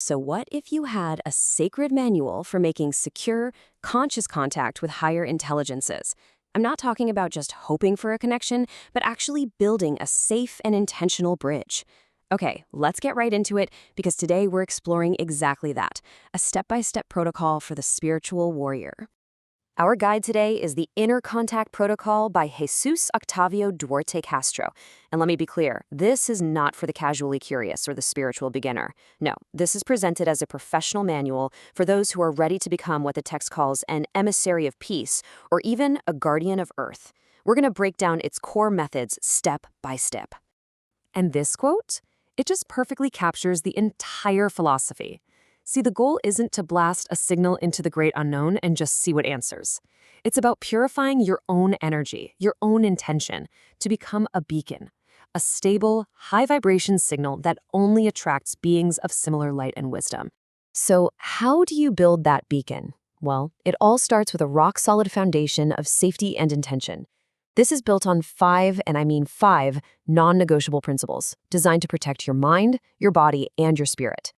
So what if you had a sacred manual for making secure, conscious contact with higher intelligences? I'm not talking about just hoping for a connection, but actually building a safe and intentional bridge. Okay, let's get right into it because today we're exploring exactly that, a step-by-step protocol for the spiritual warrior. Our guide today is the Inner Contact Protocol by Jesus Octavio Duarte Castro. And let me be clear, this is not for the casually curious or the spiritual beginner. No, this is presented as a professional manual for those who are ready to become what the text calls an emissary of peace or even a guardian of earth. We're going to break down its core methods step by step. And this quote? It just perfectly captures the entire philosophy. See, the goal isn't to blast a signal into the great unknown and just see what answers. It's about purifying your own energy, your own intention, to become a beacon, a stable, high-vibration signal that only attracts beings of similar light and wisdom. So how do you build that beacon? Well, it all starts with a rock-solid foundation of safety and intention. This is built on five non-negotiable principles designed to protect your mind, your body, and your spirit.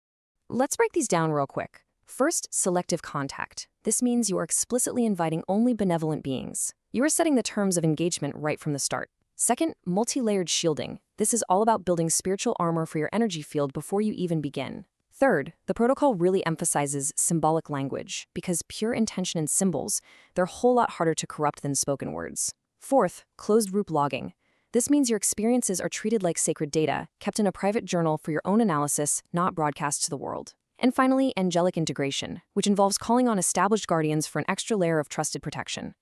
Let's break these down real quick. First, selective contact. This means you are explicitly inviting only benevolent beings. You are setting the terms of engagement right from the start. Second, multi-layered shielding. This is all about building spiritual armor for your energy field before you even begin. Third, the protocol really emphasizes symbolic language because pure intention and symbols, they're a whole lot harder to corrupt than spoken words. Fourth, closed-loop logging. This means your experiences are treated like sacred data, kept in a private journal for your own analysis, not broadcast to the world. And finally, angelic integration, which involves calling on established guardians for an extra layer of trusted protection.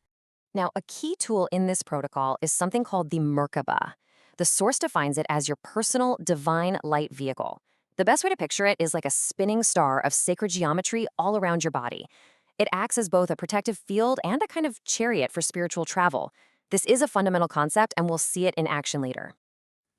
Now, a key tool in this protocol is something called the Merkaba. The source defines it as your personal divine light vehicle. The best way to picture it is like a spinning star of sacred geometry all around your body. It acts as both a protective field and a kind of chariot for spiritual travel. This is a fundamental concept, and we'll see it in action later.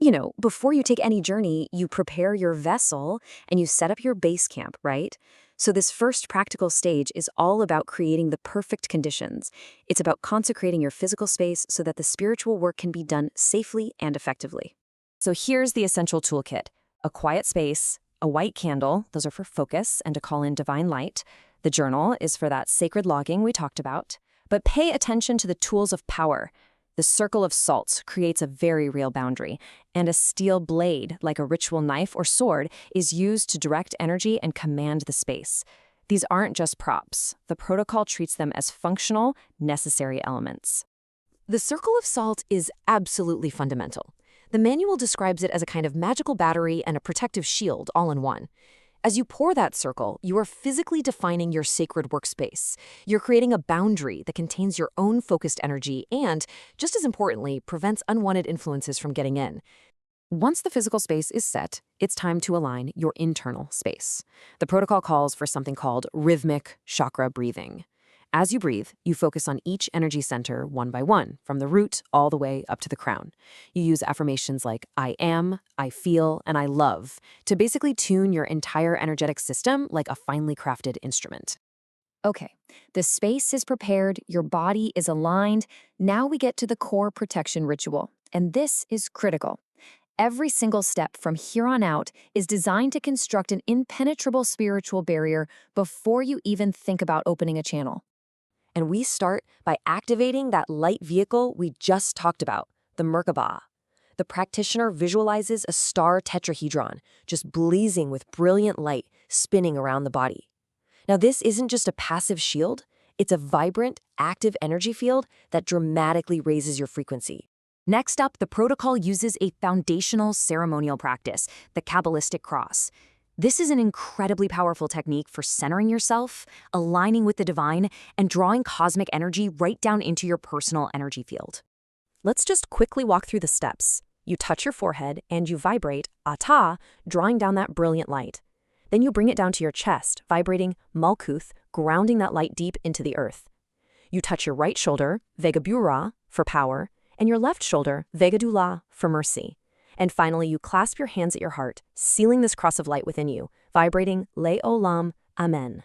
You know, before you take any journey, you prepare your vessel and you set up your base camp, right? So this first practical stage is all about creating the perfect conditions. It's about consecrating your physical space so that the spiritual work can be done safely and effectively. So here's the essential toolkit. A quiet space, a white candle, those are for focus and to call in divine light. The journal is for that sacred logging we talked about. But pay attention to the tools of power. The circle of salt creates a very real boundary, and a steel blade, like a ritual knife or sword, is used to direct energy and command the space. These aren't just props. The protocol treats them as functional, necessary elements. The circle of salt is absolutely fundamental. The manual describes it as a kind of magical battery and a protective shield all in one. As you pour that circle, you are physically defining your sacred workspace. You're creating a boundary that contains your own focused energy and, just as importantly, prevents unwanted influences from getting in. Once the physical space is set, it's time to align your internal space. The protocol calls for something called rhythmic chakra breathing. As you breathe, you focus on each energy center one by one, from the root all the way up to the crown. You use affirmations like I am, I feel, and I love to basically tune your entire energetic system like a finely crafted instrument. Okay, the space is prepared, your body is aligned. Now we get to the core protection ritual, and this is critical. Every single step from here on out is designed to construct an impenetrable spiritual barrier before you even think about opening a channel. And we start by activating that light vehicle we just talked about, the Merkaba. The practitioner visualizes a star tetrahedron, just blazing with brilliant light spinning around the body. Now, this isn't just a passive shield, it's a vibrant, active energy field that dramatically raises your frequency. Next up, the protocol uses a foundational ceremonial practice, the Kabbalistic cross. This is an incredibly powerful technique for centering yourself, aligning with the divine, and drawing cosmic energy right down into your personal energy field. Let's just quickly walk through the steps. You touch your forehead and you vibrate Ata, drawing down that brilliant light. Then you bring it down to your chest, vibrating Malkuth, grounding that light deep into the earth. You touch your right shoulder, Vegabura, for power, and your left shoulder, Vegadula, for mercy. And finally, you clasp your hands at your heart, sealing this cross of light within you, vibrating Le'olam Amen.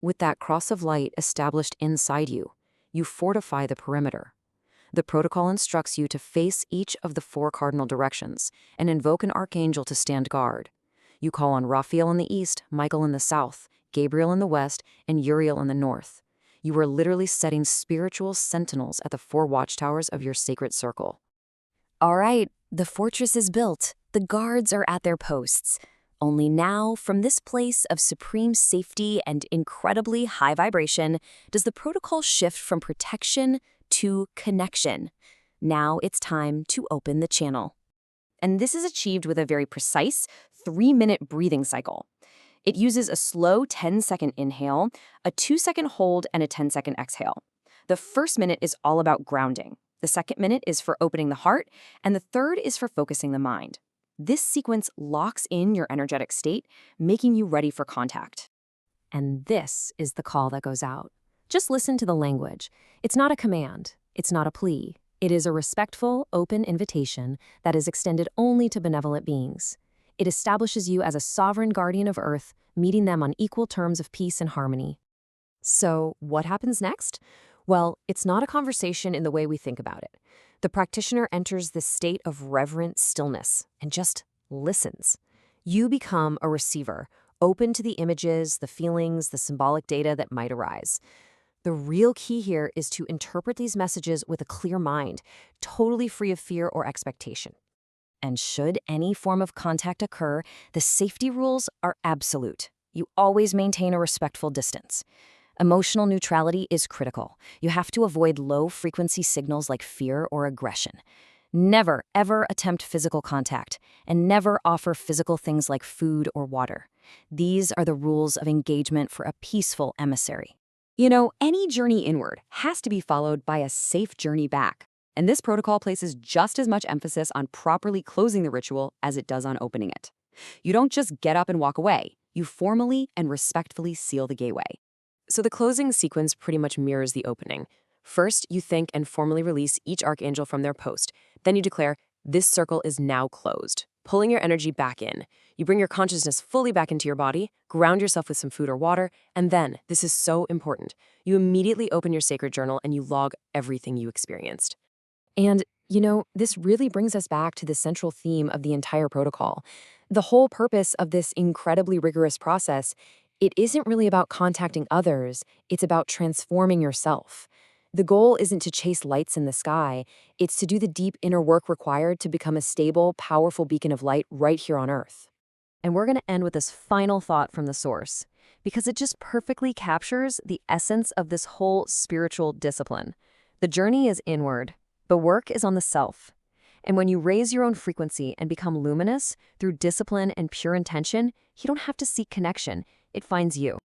With that cross of light established inside you, you fortify the perimeter. The protocol instructs you to face each of the 4 cardinal directions and invoke an archangel to stand guard. You call on Raphael in the east, Michael in the south, Gabriel in the west, and Uriel in the north. You are literally setting spiritual sentinels at the 4 watchtowers of your sacred circle. All right, the fortress is built. The guards are at their posts. Only now, from this place of supreme safety and incredibly high vibration, does the protocol shift from protection to connection. Now it's time to open the channel. And this is achieved with a very precise 3-minute breathing cycle. It uses a slow 10-second inhale, a 2-second hold, and a 10-second exhale. The first minute is all about grounding. The second minute is for opening the heart, and the third is for focusing the mind. This sequence locks in your energetic state, making you ready for contact. And this is the call that goes out. Just listen to the language. It's not a command. It's not a plea. It is a respectful, open invitation that is extended only to benevolent beings. It establishes you as a sovereign guardian of Earth, meeting them on equal terms of peace and harmony. So, what happens next? Well, it's not a conversation in the way we think about it. The practitioner enters this state of reverent stillness and just listens. You become a receiver, open to the images, the feelings, the symbolic data that might arise. The real key here is to interpret these messages with a clear mind, totally free of fear or expectation. And should any form of contact occur, the safety rules are absolute. You always maintain a respectful distance. Emotional neutrality is critical. You have to avoid low-frequency signals like fear or aggression. Never, ever attempt physical contact, and never offer physical things like food or water. These are the rules of engagement for a peaceful emissary. You know, any journey inward has to be followed by a safe journey back. And this protocol places just as much emphasis on properly closing the ritual as it does on opening it. You don't just get up and walk away. You formally and respectfully seal the gateway. So the closing sequence pretty much mirrors the opening. First, you thank and formally release each archangel from their post. Then you declare, this circle is now closed, pulling your energy back in. You bring your consciousness fully back into your body, ground yourself with some food or water, and then, this is so important, you immediately open your sacred journal and you log everything you experienced. And, you know, this really brings us back to the central theme of the entire protocol. The whole purpose of this incredibly rigorous process, it isn't really about contacting others, it's about transforming yourself. The goal isn't to chase lights in the sky, it's to do the deep inner work required to become a stable, powerful beacon of light right here on Earth. And we're going to end with this final thought from the source, because it just perfectly captures the essence of this whole spiritual discipline. The journey is inward. The work is on the self. And when you raise your own frequency and become luminous through discipline and pure intention, you don't have to seek connection. It finds you.